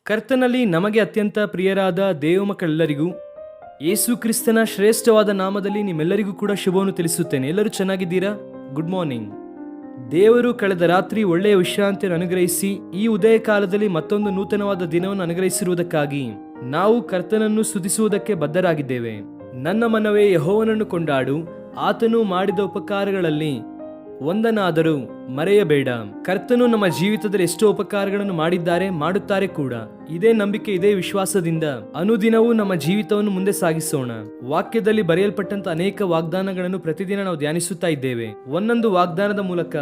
ಕರ್ತನಲ್ಲಿ ನಮಗೆ ಅತ್ಯಂತ ಪ್ರಿಯರಾದ ದೇವಮಕ್ಕಳೆಲ್ಲರಿಗೂ ಯೇಸು ಕ್ರಿಸ್ತನ ಶ್ರೇಷ್ಠವಾದ ನಾಮದಲ್ಲಿ ನಿಮ್ಮೆಲ್ಲರಿಗೂ ಕೂಡ ಶುಭವನ್ನು ತಿಳಿಸುತ್ತೇನೆ. ಎಲ್ಲರೂ ಚೆನ್ನಾಗಿದ್ದೀರಾ? Good morning. ದೇವರು ಕಳೆದ ರಾತ್ರಿ ಒಳ್ಳೆಯ ವಿಶ್ರಾಂತಿಯನ್ನು ಅನುಗ್ರಹಿಸಿ ಈ ಉದಯ ಕಾಲದಲ್ಲಿ ಮತ್ತೊಂದು ನೂತನವಾದ ದಿನವನ್ನು ಅನುಗ್ರಹಿಸಿರುವುದಕ್ಕಾಗಿ ನಾವು ಕರ್ತನನ್ನು ಸ್ತುತಿಸುವುದಕ್ಕೆ ಬದ್ಧರಾಗಿದ್ದೇವೆ. ನನ್ನ ಮನವೇ ಯೆಹೋವನನ್ನು ಕೊಂಡಾಡು, ಆತನು ಮಾಡಿದ ಉಪಕಾರಗಳಲ್ಲಿ ಒಂದನ್ನಾದರೂ ಮರೆಯಬೇಡ. ಕರ್ತನು ನಮ್ಮ ಜೀವಿತದಲ್ಲಿ ಎಷ್ಟೋ ಉಪಕಾರಗಳನ್ನು ಮಾಡಿದ್ದಾರೆ, ಮಾಡುತ್ತಾರೆ ಕೂಡ. ಇದೇ ನಂಬಿಕೆ, ಇದೇ ವಿಶ್ವಾಸದಿಂದ ಅನುದಿನವೂ ನಮ್ಮ ಜೀವಿತವನ್ನು ಮುಂದೆ ಸಾಗಿಸೋಣ. ವಾಕ್ಯದಲ್ಲಿ ಬರೆಯಲ್ಪಟ್ಟಂತ ಅನೇಕ ವಾಗ್ದಾನಗಳನ್ನು ಪ್ರತಿದಿನ ನಾವು ಧ್ಯಾನಿಸುತ್ತಾ ಇದ್ದೇವೆ. ಒಂದೊಂದು ವಾಗ್ದಾನದ ಮೂಲಕ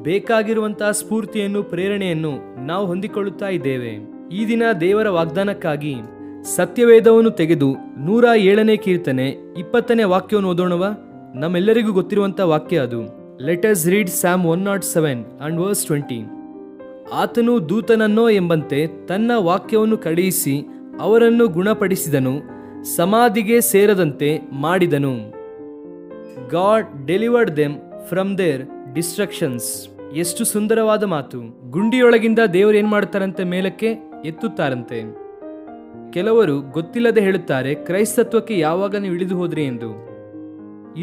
ಬೇಕಾಗಿರುವಂತಹ ಸ್ಫೂರ್ತಿಯನ್ನು, ಪ್ರೇರಣೆಯನ್ನು ನಾವು ಹೊಂದಿಕೊಳ್ಳುತ್ತಾ ಇದ್ದೇವೆ. ಈ ದಿನ ದೇವರ ವಾಗ್ದಾನಕ್ಕಾಗಿ ಸತ್ಯವೇದವನ್ನು ತೆಗೆದು 107ನೇ ಕೀರ್ತನೆ 20ನೇ ವಾಕ್ಯವನ್ನು ಓದೋಣವ. ನಮ್ಮೆಲ್ಲರಿಗೂ ಗೊತ್ತಿರುವಂತಹ ವಾಕ್ಯ ಅದು. Let us read Psalm 107 and verse 20. ಆತನು ದೂತನನ್ನೋ ಎಂಬಂತೆ ತನ್ನ ವಾಕ್ಯವನ್ನು ಕಳುಹಿಸಿ ಅವರನ್ನು ಗುಣಪಡಿಸಿದನು, ಸಮಾಧಿಗೆ ಸೇರದಂತೆ ಮಾಡಿದನು. God delivered them from their destructions. ಎಷ್ಟು ಸುಂದರವಾದ ಮಾತು. ಗುಂಡಿಯೊಳಗಿಂದ ದೇವರು ಏನ್ ಮಾಡ್ತಾರಂತೆ? ಮೇಲಕ್ಕೆ ಎತ್ತುತ್ತಾರಂತೆ. ಕೆಲವರು ಗೊತ್ತಿಲ್ಲದೆ ಹೇಳುತ್ತಾರೆ, ಕ್ರೈಸ್ತತ್ವಕ್ಕೆ ಯಾವಾಗ ನೀವು ಇಳಿದು ಹೋದ್ರಿ ಎಂದು.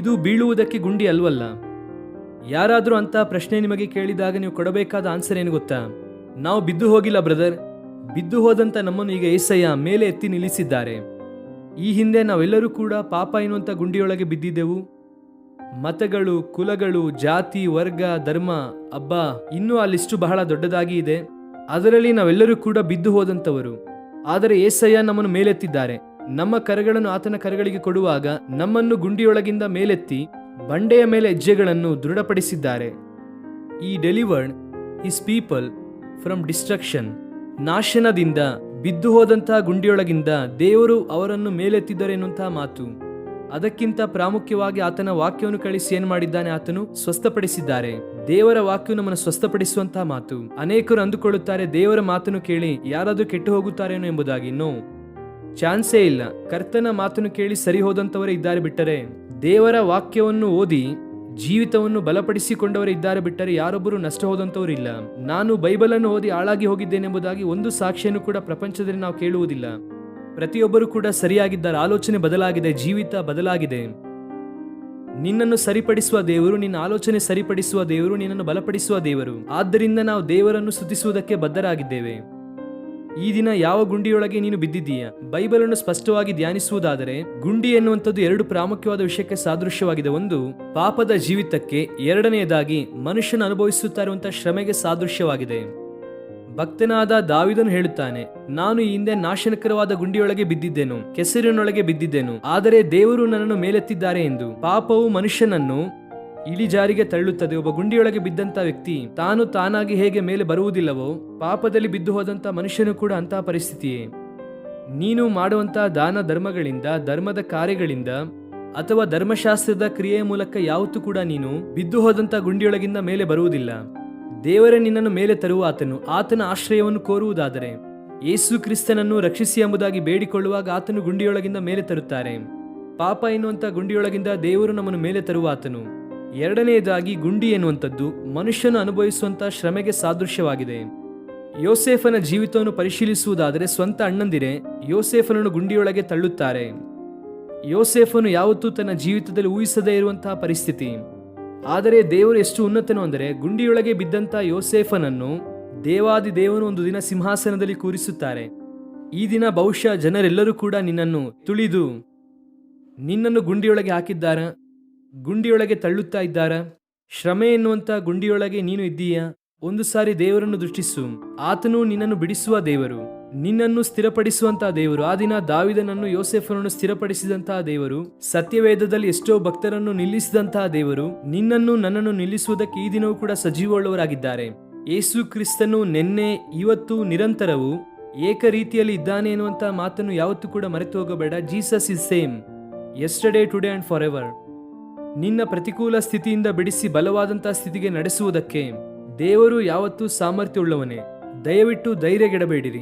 ಇದು ಬೀಳುವುದಕ್ಕೆ ಗುಂಡಿ ಅಲ್ವಲ್ಲ. ಯಾರಾದರೂ ಅಂತ ಪ್ರಶ್ನೆ ನಿಮಗೆ ಕೇಳಿದಾಗ ನೀವು ಕೊಡಬೇಕಾದ ಆನ್ಸರ್ ಏನು ಗೊತ್ತಾ? ನಾವು ಬಿದ್ದು ಹೋಗಿಲ್ಲ ಬ್ರದರ್. ಬಿದ್ದು ಹೋದಂತ ನಮ್ಮನ್ನು ಈಗ ಏಸಯ್ಯ ಮೇಲೆ ಎತ್ತಿ ನಿಲ್ಲಿಸಿದ್ದಾರೆ. ಈ ಹಿಂದೆ ನಾವೆಲ್ಲರೂ ಕೂಡ ಪಾಪ ಎನ್ನುವಂತ ಗುಂಡಿಯೊಳಗೆ ಬಿದ್ದಿದ್ದೆವು. ಮತಗಳು, ಕುಲಗಳು, ಜಾತಿ, ವರ್ಗ, ಧರ್ಮ, ಇನ್ನೂ ಆ ಲಿಸ್ಟು ಬಹಳ ದೊಡ್ಡದಾಗಿ ಇದೆ. ಅದರಲ್ಲಿ ನಾವೆಲ್ಲರೂ ಕೂಡ ಬಿದ್ದು ಹೋದಂತವರು. ಆದರೆ ಏಸಯ್ಯ ನಮ್ಮನ್ನು ಮೇಲೆತ್ತಿದ್ದಾರೆ. ನಮ್ಮ ಕರಗಳನ್ನು ಆತನ ಕರಗಳಿಗೆ ಕೊಡುವಾಗ ನಮ್ಮನ್ನು ಗುಂಡಿಯೊಳಗಿಂದ ಮೇಲೆತ್ತಿ ಬಂಡೆಯ ಮೇಲೆ ಹೆಜ್ಜೆಗಳನ್ನು ದೃಢಪಡಿಸಿದ್ದಾರೆ. ಈ delivered his people from destruction. ನಾಶನದಿಂದ, ಬಿದ್ದು ಹೋದಂತಹ ಗುಂಡಿಯೊಳಗಿಂದ ದೇವರು ಅವರನ್ನು ಮೇಲೆತ್ತಿದ್ದಾರೆ ಎನ್ನುವಂತಹ ಮಾತು. ಅದಕ್ಕಿಂತ ಪ್ರಾಮುಖ್ಯವಾಗಿ ಆತನ ವಾಕ್ಯವನ್ನು ಕಳಿಸಿ ಏನ್ ಮಾಡಿದ್ದಾನೆ? ಆತನು ಸ್ವಸ್ಥಪಡಿಸಿದ್ದಾರೆ. ದೇವರ ವಾಕ್ಯವು ನಮ್ಮನ್ನು ಸ್ವಸ್ಥಪಡಿಸುವಂತಹ ಮಾತು. ಅನೇಕರು ಅಂದುಕೊಳ್ಳುತ್ತಾರೆ, ದೇವರ ಮಾತನ್ನು ಕೇಳಿ ಯಾರಾದ್ರೂ ಕೆಟ್ಟು ಹೋಗುತ್ತಾರೇನೋ ಎಂಬುದಾಗಿ. ನೋ, ಚಾನ್ಸೇ ಇಲ್ಲ. ಕರ್ತನ ಮಾತನ್ನು ಕೇಳಿ ಸರಿ ಹೋದಂತವರೇ ಇದ್ದಾರೆ ಬಿಟ್ಟರೆ, ದೇವರ ವಾಕ್ಯವನ್ನು ಓದಿ ಜೀವಿತವನ್ನು ಬಲಪಡಿಸಿಕೊಂಡವರೇ ಇದ್ದಾರೆ ಬಿಟ್ಟರೆ ಯಾರೊಬ್ಬರು ನಷ್ಟ ಹೋದಂತವರು ಇಲ್ಲ. ನಾನು ಬೈಬಲನ್ನು ಓದಿ ಹಾಳಾಗಿ ಹೋಗಿದ್ದೇನೆಂಬುದಾಗಿ ಒಂದು ಸಾಕ್ಷಿಯನ್ನು ಕೂಡ ಪ್ರಪಂಚದಲ್ಲಿ ನಾವು ಕೇಳುವುದಿಲ್ಲ. ಪ್ರತಿಯೊಬ್ಬರು ಕೂಡ ಸರಿಯಾಗಿದ್ದಾರೆ. ಆಲೋಚನೆ ಬದಲಾಗಿದೆ, ಜೀವಿತ ಬದಲಾಗಿದೆ. ನಿನ್ನನ್ನು ಸರಿಪಡಿಸುವ ದೇವರು, ನಿನ್ನ ಆಲೋಚನೆ ಸರಿಪಡಿಸುವ ದೇವರು, ನಿನ್ನನ್ನು ಬಲಪಡಿಸುವ ದೇವರು. ಆದ್ದರಿಂದ ನಾವು ದೇವರನ್ನು ಸ್ತುತಿಸುವುದಕ್ಕೆ ಬದ್ಧರಾಗಿದ್ದೇವೆ. ಈ ದಿನ ಯಾವ ಗುಂಡಿಯೊಳಗೆ ನೀನು ಬಿದ್ದಿದ್ದೀಯಾ? ಬೈಬಲನ್ನು ಸ್ಪಷ್ಟವಾಗಿ ಧ್ಯಾನಿಸುವುದಾದರೆ ಗುಂಡಿ ಎನ್ನುವಂಥದ್ದು ಎರಡು ಪ್ರಾಮುಖ್ಯವಾದ ವಿಷಯಕ್ಕೆ ಸಾದೃಶ್ಯವಾಗಿದೆ. ಒಂದು, ಪಾಪದ ಜೀವಿತಕ್ಕೆ. ಎರಡನೆಯದಾಗಿ, ಮನುಷ್ಯನ ಅನುಭವಿಸುತ್ತಾ ಇರುವಂತಹ ಶ್ರಮೆಗೆ ಸಾದೃಶ್ಯವಾಗಿದೆ. ಭಕ್ತನಾದ ದಾವಿದನು ಹೇಳುತ್ತಾನೆ, ನಾನು ಈ ಹಿಂದೆ ನಾಶನಕರವಾದ ಗುಂಡಿಯೊಳಗೆ ಬಿದ್ದಿದ್ದೇನು, ಕೆಸರಿನೊಳಗೆ ಬಿದ್ದಿದ್ದೇನು, ಆದರೆ ದೇವರು ನನ್ನನ್ನು ಮೇಲೆತ್ತಿದ್ದಾರೆ ಎಂದು. ಪಾಪವು ಮನುಷ್ಯನನ್ನು ಇಳಿಜಾರಿಗೆ ತಳ್ಳುತ್ತದೆ. ಒಬ್ಬ ಗುಂಡಿಯೊಳಗೆ ಬಿದ್ದಂತ ವ್ಯಕ್ತಿ ತಾನು ತಾನಾಗಿ ಹೇಗೆ ಮೇಲೆ ಬರುವುದಿಲ್ಲವೋ, ಪಾಪದಲ್ಲಿ ಬಿದ್ದು ಹೋದಂತ ಮನುಷ್ಯನು ಕೂಡ ಅಂತಹ ಪರಿಸ್ಥಿತಿಯೇ. ನೀನು ಮಾಡುವಂತಹ ದಾನ ಧರ್ಮಗಳಿಂದ, ಧರ್ಮದ ಕಾರ್ಯಗಳಿಂದ ಅಥವಾ ಧರ್ಮಶಾಸ್ತ್ರದ ಕ್ರಿಯೆಯ ಮೂಲಕ ಯಾವತ್ತೂ ಕೂಡ ನೀನು ಬಿದ್ದು ಹೋದಂತ ಗುಂಡಿಯೊಳಗಿಂದ ಮೇಲೆ ಬರುವುದಿಲ್ಲ. ದೇವರೇ ನಿನ್ನನ್ನು ಮೇಲೆ ತರುವ ಆತನು. ಆತನ ಆಶ್ರಯವನ್ನು ಕೋರುವುದಾದರೆ ಯೇಸು ಕ್ರಿಸ್ತನನ್ನು ರಕ್ಷಿಸಿ ಎಂಬುದಾಗಿ ಬೇಡಿಕೊಳ್ಳುವಾಗ ಆತನು ಗುಂಡಿಯೊಳಗಿಂದ ಮೇಲೆ ತರುತ್ತಾರೆ. ಪಾಪ ಎನ್ನುವಂತ ಗುಂಡಿಯೊಳಗಿಂದ ದೇವರು ನಮ್ಮನ್ನು ಮೇಲೆ ತರುವ ಆತನು. ಎರಡನೆಯದಾಗಿ, ಗುಂಡಿ ಎನ್ನುವಂಥದ್ದು ಮನುಷ್ಯನು ಅನುಭವಿಸುವಂತಹ ಶ್ರಮೆಗೆ ಸಾದೃಶ್ಯವಾಗಿದೆ. ಯೋಸೇಫನ ಜೀವಿತವನ್ನು ಪರಿಶೀಲಿಸುವುದಾದರೆ ಸ್ವಂತ ಅಣ್ಣಂದಿರೇ ಯೋಸೇಫನನ್ನು ಗುಂಡಿಯೊಳಗೆ ತಳ್ಳುತ್ತಾರೆ. ಯೋಸೇಫನು ಯಾವತ್ತೂ ತನ್ನ ಜೀವಿತದಲ್ಲಿ ಊಹಿಸದೇ ಇರುವಂತಹ ಪರಿಸ್ಥಿತಿ. ಆದರೆ ದೇವರು ಎಷ್ಟು ಉನ್ನತನು ಅಂದರೆ, ಗುಂಡಿಯೊಳಗೆ ಬಿದ್ದಂತಹ ಯೋಸೇಫನನ್ನು ದೇವಾದಿ ದೇವನು ಒಂದು ದಿನ ಸಿಂಹಾಸನದಲ್ಲಿ ಕೂರಿಸುತ್ತಾರೆ. ಈ ದಿನ ಬಹುಶಃ ಜನರೆಲ್ಲರೂ ಕೂಡ ನಿನ್ನನ್ನು ತುಳಿದು ನಿನ್ನನ್ನು ಗುಂಡಿಯೊಳಗೆ ಹಾಕಿದ್ದಾರ, ಗುಂಡಿಯೊಳಗೆ ತಳ್ಳುತ್ತಾ ಇದ್ದಾರ. ಶ್ರಮೆ ಎನ್ನುವಂತ ಗುಂಡಿಯೊಳಗೆ ನೀನು ಇದ್ದೀಯಾ? ಒಂದು ಸಾರಿ ದೇವರನ್ನು ದೃಷ್ಟಿಸು. ಆತನು ನಿನ್ನನ್ನು ಬಿಡಿಸುವ ದೇವರು, ನಿನ್ನನ್ನು ಸ್ಥಿರಪಡಿಸುವಂತಹ ದೇವರು. ಆ ದಿನ ದಾವಿದನನ್ನು, ಯೋಸೇಫನನ್ನು ಸ್ಥಿರಪಡಿಸಿದಂತಹ ದೇವರು, ಸತ್ಯವೇದದಲ್ಲಿ ಎಷ್ಟೋ ಭಕ್ತರನ್ನು ನಿಲ್ಲಿಸಿದಂತಹ ದೇವರು, ನಿನ್ನನ್ನು ನನ್ನನ್ನು ನಿಲ್ಲಿಸುವುದಕ್ಕೆ ಈ ದಿನವೂ ಕೂಡ ಸಜೀವವುಳ್ಳವರಾಗಿದ್ದಾರೆ. ಯೇಸು ಕ್ರಿಸ್ತನು ನಿನ್ನೆ, ಇವತ್ತು, ನಿರಂತರವೂ ಏಕ ರೀತಿಯಲ್ಲಿ ಇದ್ದಾನೆ ಎನ್ನುವಂತಹ ಮಾತನ್ನು ಯಾವತ್ತೂ ಕೂಡ ಮರೆತು ಹೋಗಬೇಡ. Jesus is same yesterday, today and for ever. ನಿನ್ನ ಪ್ರತಿಕೂಲ ಸ್ಥಿತಿಯಿಂದ ಬಿಡಿಸಿ ಬಲವಾದಂತಹ ಸ್ಥಿತಿಗೆ ನಡೆಸುವುದಕ್ಕೆ ದೇವರು ಯಾವತ್ತೂ ಸಾಮರ್ಥ್ಯವುಳ್ಳವನೇ. ದಯವಿಟ್ಟು ಧೈರ್ಯಗೆಡಬೇಡಿರಿ.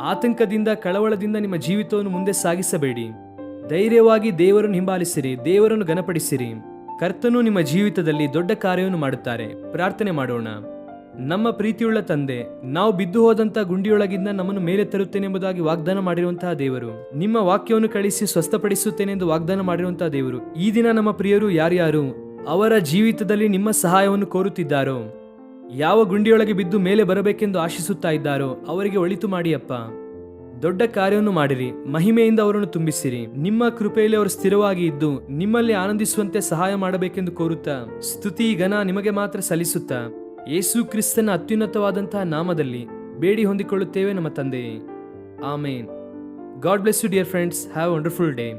ಆತಂಕದಿಂದ ಕಳವಳದಿಂದ ನಿಮ್ಮ ಜೀವಿತವನ್ನು ಮುಂದೆ ಸಾಗಿಸಬೇಡಿ. ಧೈರ್ಯವಾಗಿ ದೇವರನ್ನು ಹಿಂಬಾಲಿಸಿರಿ, ದೇವರನ್ನು ಘನಪಡಿಸಿರಿ. ಕರ್ತನು ನಿಮ್ಮ ಜೀವಿತದಲ್ಲಿ ದೊಡ್ಡ ಕಾರ್ಯವನ್ನು ಮಾಡುತ್ತಾರೆ. ಪ್ರಾರ್ಥನೆ ಮಾಡೋಣ. ನಮ್ಮ ಪ್ರೀತಿಯುಳ್ಳ ತಂದೆ, ನಾವು ಬಿದ್ದು ಹೋದಂಥ ಗುಂಡಿಯೊಳಗಿಂದ ನಮ್ಮನ್ನು ಮೇಲೆ ತರುತ್ತೇನೆಂಬುದಾಗಿ ವಾಗ್ದಾನ ಮಾಡಿರುವಂತಹ ದೇವರು, ನಿಮ್ಮ ವಾಕ್ಯವನ್ನು ಕಳಿಸಿ ಸ್ವಸ್ಥಪಡಿಸುತ್ತೇನೆಂದು ವಾಗ್ದಾನ ಮಾಡಿರುವಂತಹ ದೇವರು, ಈ ದಿನ ನಮ್ಮ ಪ್ರಿಯರು ಯಾರ್ಯಾರು ಅವರ ಜೀವಿತದಲ್ಲಿ ನಿಮ್ಮ ಸಹಾಯವನ್ನು ಕೋರುತ್ತಿದ್ದಾರೋ, ಯಾವ ಗುಂಡಿಯೊಳಗೆ ಬಿದ್ದು ಮೇಲೆ ಬರಬೇಕೆಂದು ಆಶಿಸುತ್ತಾ ಇದ್ದಾರೋ ಅವರಿಗೆ ಒಳಿತು ಮಾಡಿ ಅಪ್ಪ. ದೊಡ್ಡ ಕಾರ್ಯವನ್ನು ಮಾಡಿರಿ, ಮಹಿಮೆಯಿಂದ ಅವರನ್ನು ತುಂಬಿಸಿರಿ. ನಿಮ್ಮ ಕೃಪೆಯಲ್ಲಿ ಅವರು ಸ್ಥಿರವಾಗಿ ಇದ್ದು ನಿಮ್ಮಲ್ಲಿ ಆನಂದಿಸುವಂತೆ ಸಹಾಯ ಮಾಡಬೇಕೆಂದು ಕೋರುತ್ತಾ ಸ್ತುತಿ ಘನ ನಿಮಗೆ ಮಾತ್ರ ಸಲ್ಲಿಸುತ್ತಾ ಯೇಸು ಕ್ರಿಸ್ತನ ಅತ್ಯುನ್ನತವಾದಂತಹ ನಾಮದಲ್ಲಿ ಬೇಡಿ ಹೊಂದಿಕೊಳ್ಳುತ್ತೇವೆ ನಮ್ಮ ತಂದೆಯೇ. Amen. God bless you dear friends. Have a wonderful day.